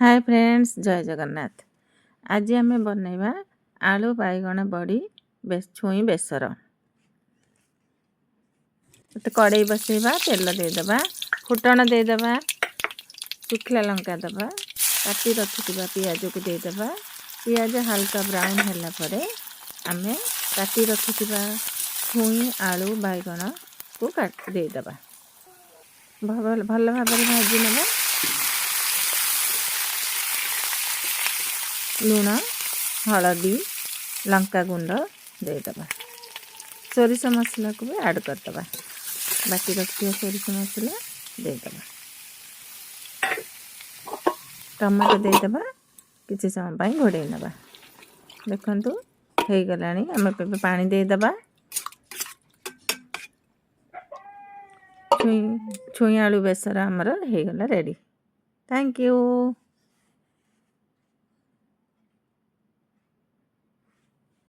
Hi friends, जय जगन्नाथ। आज आम बनैबा आलू बाइगण बड़ी छुई बेसर। तो कड़ई बसैबा, तेल देदेबा, फुटण देदेबा, शुखला लंका देबा, काटी रखिथिबा पियाज को देदेबा। पियाज हल्का ब्राउन होला परे आमे काटी रखिथिबा छुई आलू बाइगण को काट देदेबा। भल भाबरे भाजी नेबा। लूण, हलदी, लंका गुंड देदेबा। सोरिष मसला को भी ऐड करदेबा। बाटी रखिए सोरिष मसला देदेबा। टमाटो देदेबा। किसी समय पाई घोड़े नेबा। देखंतु हे गलानी। आमे पे पानी देदेबा। छुई आलू बेसर हमर हे गला रेडी। Thank you.